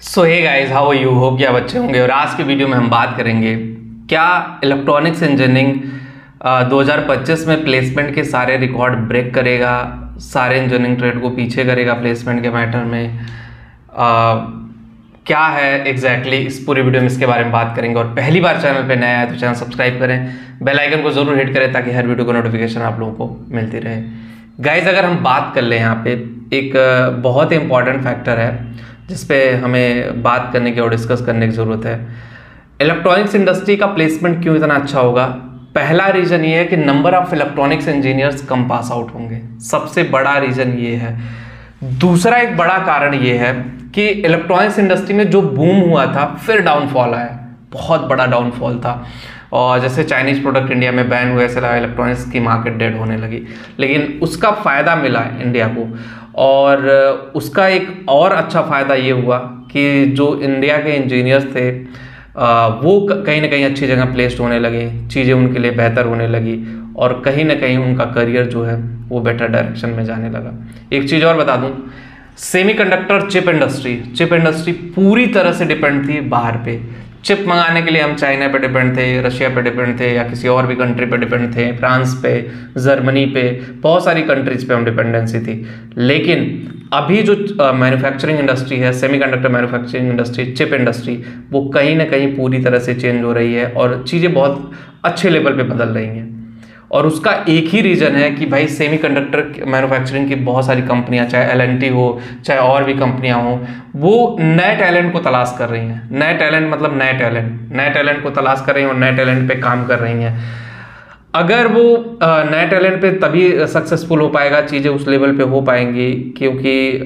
So hey guys, how are you? Hope कि आप अच्छे होंगे। और आज की वीडियो में हम बात करेंगे क्या इलेक्ट्रॉनिक्स इंजीनियरिंग 2025 में प्लेसमेंट के सारे रिकॉर्ड ब्रेक करेगा, सारे इंजीनियरिंग ट्रेड को पीछे करेगा प्लेसमेंट के मैटर में। क्या है एग्जैक्टली इस पूरी वीडियो में इसके बारे में बात करेंगे। और पहली बार चैनल पे नया है तो चैनल सब्सक्राइब करें, बेल आइकन को जरूर हिट करें ताकि हर वीडियो को नोटिफिकेशन आप लोगों को मिलती रहे। गाइज, अगर हम बात कर लें यहाँ पे एक बहुत ही इंपॉर्टेंट फैक्टर है जिस पे हमें बात करने की और डिस्कस करने की ज़रूरत है। इलेक्ट्रॉनिक्स इंडस्ट्री का प्लेसमेंट क्यों इतना अच्छा होगा? पहला रीज़न ये है कि number of electronics engineers come pass out होंगे, सबसे बड़ा रीज़न ये है। दूसरा एक बड़ा कारण ये है कि इलेक्ट्रॉनिक्स इंडस्ट्री में जो बूम हुआ था फिर डाउनफॉल आया, बहुत बड़ा डाउनफॉल था। और जैसे चाइनीज़ प्रोडक्ट इंडिया में बैन हुए, ऐसे लगा इलेक्ट्रॉनिक्स की मार्केट डेड होने लगी, लेकिन उसका फ़ायदा मिला इंडिया को। और उसका एक और अच्छा फ़ायदा ये हुआ कि जो इंडिया के इंजीनियर्स थे वो कहीं ना कहीं अच्छी जगह प्लेस्ड होने लगे, चीज़ें उनके लिए बेहतर होने लगी और कहीं ना कहीं उनका करियर जो है वो बेटर डायरेक्शन में जाने लगा। एक चीज़ और बता दूं, सेमीकंडक्टर चिप इंडस्ट्री पूरी तरह से डिपेंड थी बाहर पे। चिप मंगाने के लिए हम चाइना पे डिपेंड थे, रशिया पे डिपेंड थे, या किसी और भी कंट्री पे डिपेंड थे, फ्रांस पे, जर्मनी पे, बहुत सारी कंट्रीज पे हम डिपेंडेंसी थी। लेकिन अभी जो मैन्युफैक्चरिंग इंडस्ट्री है, semiconductor manufacturing industry, chip industry, वो कहीं ना कहीं पूरी तरह से चेंज हो रही है और चीज़ें बहुत अच्छे लेवल पे बदल रही हैं। और उसका एक ही रीज़न है कि भाई सेमीकंडक्टर मैन्युफैक्चरिंग की बहुत सारी कंपनियां, चाहे एल&टी हो, चाहे और भी कंपनियां हो, वो नए टैलेंट को तलाश कर रही हैं। नए टैलेंट मतलब नए टैलेंट को तलाश कर रही हैं और नए टैलेंट पे काम कर रही हैं। अगर वो नए टैलेंट पे तभी सक्सेसफुल हो पाएगा, चीज़ें उस लेवल पे हो पाएंगी, क्योंकि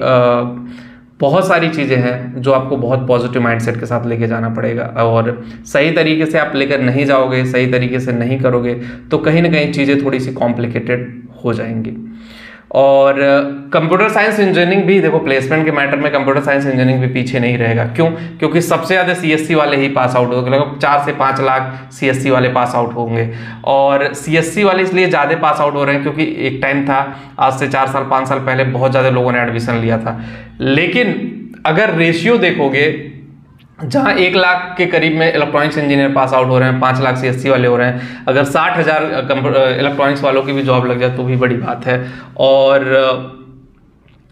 बहुत सारी चीज़ें हैं जो आपको बहुत पॉजिटिव माइंडसेट के साथ लेके जाना पड़ेगा। और सही तरीके से आप लेकर नहीं जाओगे, सही तरीके से नहीं करोगे तो कहीं ना कहीं चीज़ें थोड़ी सी कॉम्प्लिकेटेड हो जाएंगी। और कंप्यूटर साइंस इंजीनियरिंग भी देखो, प्लेसमेंट के मैटर में कंप्यूटर साइंस इंजीनियरिंग भी पीछे नहीं रहेगा। क्यों? क्योंकि सबसे ज़्यादा सीएससी वाले ही पास आउट होंगे, लगभग 4 से 5 लाख सीएससी वाले पास आउट होंगे। और सीएससी वाले इसलिए ज़्यादा पास आउट हो रहे हैं क्योंकि एक टाइम था, आज से 4 साल 5 साल पहले बहुत ज़्यादा लोगों ने एडमिशन लिया था। लेकिन अगर रेशियो देखोगे, जहां 1 लाख के करीब में इलेक्ट्रॉनिक्स इंजीनियर पास आउट हो रहे हैं, 5 लाख सीएससी वाले हो रहे हैं, अगर 60,000 इलेक्ट्रॉनिक्स वालों की भी जॉब लग जाए तो भी बड़ी बात है। और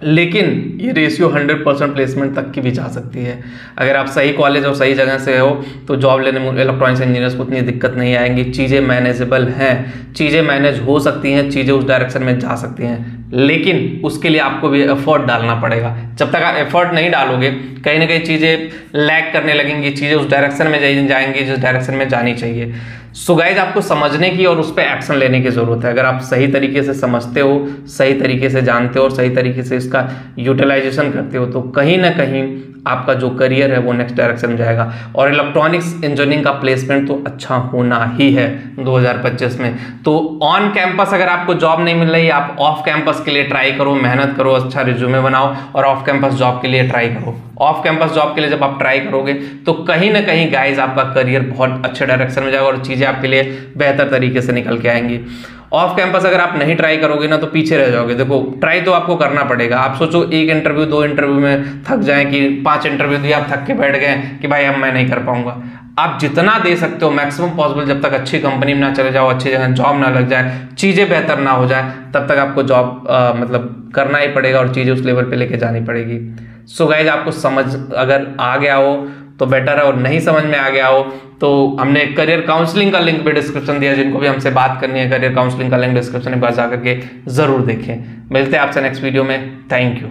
लेकिन ये रेशियो 100% प्लेसमेंट तक की भी जा सकती है। अगर आप सही कॉलेज और सही जगह से हो तो जॉब लेने में इलेक्ट्रॉनिक्स इंजीनियर्स को उतनी दिक्कत नहीं आएंगी। चीज़ें मैनेजेबल हैं, चीज़ें मैनेज हो सकती हैं, चीज़ें उस डायरेक्शन में जा सकती हैं, लेकिन उसके लिए आपको भी एफर्ट डालना पड़ेगा। जब तक आप एफर्ट नहीं डालोगे कहीं ना कहीं चीज़ें लैग करने लगेंगी, चीज़ें उस डायरेक्शन में जाएंगी जिस डायरेक्शन में जानी चाहिए। सो गाइज, आपको समझने की और उस पर एक्शन लेने की ज़रूरत है। अगर आप सही तरीके से समझते हो, सही तरीके से जानते हो और सही तरीके से इसका यूटिलाइजेशन करते हो तो कहीं ना कहीं आपका जो करियर है वो नेक्स्ट डायरेक्शन में जाएगा। और इलेक्ट्रॉनिक्स इंजीनियरिंग का प्लेसमेंट तो अच्छा होना ही है 2025 में। तो ऑन कैंपस अगर आपको जॉब नहीं मिल रही, आप ऑफ कैंपस के लिए ट्राई करो, मेहनत करो, अच्छा रिज्यूमे बनाओ और ऑफ कैंपस जॉब के लिए ट्राई करो। ऑफ कैंपस जॉब के लिए जब आप ट्राई करोगे तो कहीं ना कहीं गाइज आपका करियर बहुत अच्छे डायरेक्शन में जाएगा और चीज़ें आपके लिए बेहतर तरीके से निकल के आएंगी। ऑफ कैंपस अगर आप नहीं ट्राई करोगे ना तो पीछे रह जाओगे। देखो, ट्राई तो आपको करना पड़ेगा। आप सोचो 1 इंटरव्यू 2 इंटरव्यू में थक जाए कि 5 इंटरव्यू दिए आप थक के बैठ गए कि भाई अब मैं नहीं कर पाऊंगा। आप जितना दे सकते हो मैक्सिमम पॉसिबल, जब तक अच्छी कंपनी में ना चले जाओ, अच्छी जगह जॉब ना लग जाए, चीज़ें बेहतर ना हो जाए, तब तक आपको जॉब मतलब करना ही पड़ेगा और चीज़ें उस लेवल पे लेके जानी पड़ेगी। सो गाइज, आपको समझ अगर आ गया हो तो बेटर है, और नहीं समझ में आ गया हो तो हमने करियर काउंसलिंग का लिंक भी डिस्क्रिप्शन दिया, जिनको भी हमसे बात करनी है करियर काउंसलिंग का लिंक डिस्क्रिप्शन में जा करके जरूर देखें। मिलते हैं आपसे नेक्स्ट वीडियो में। Thank you.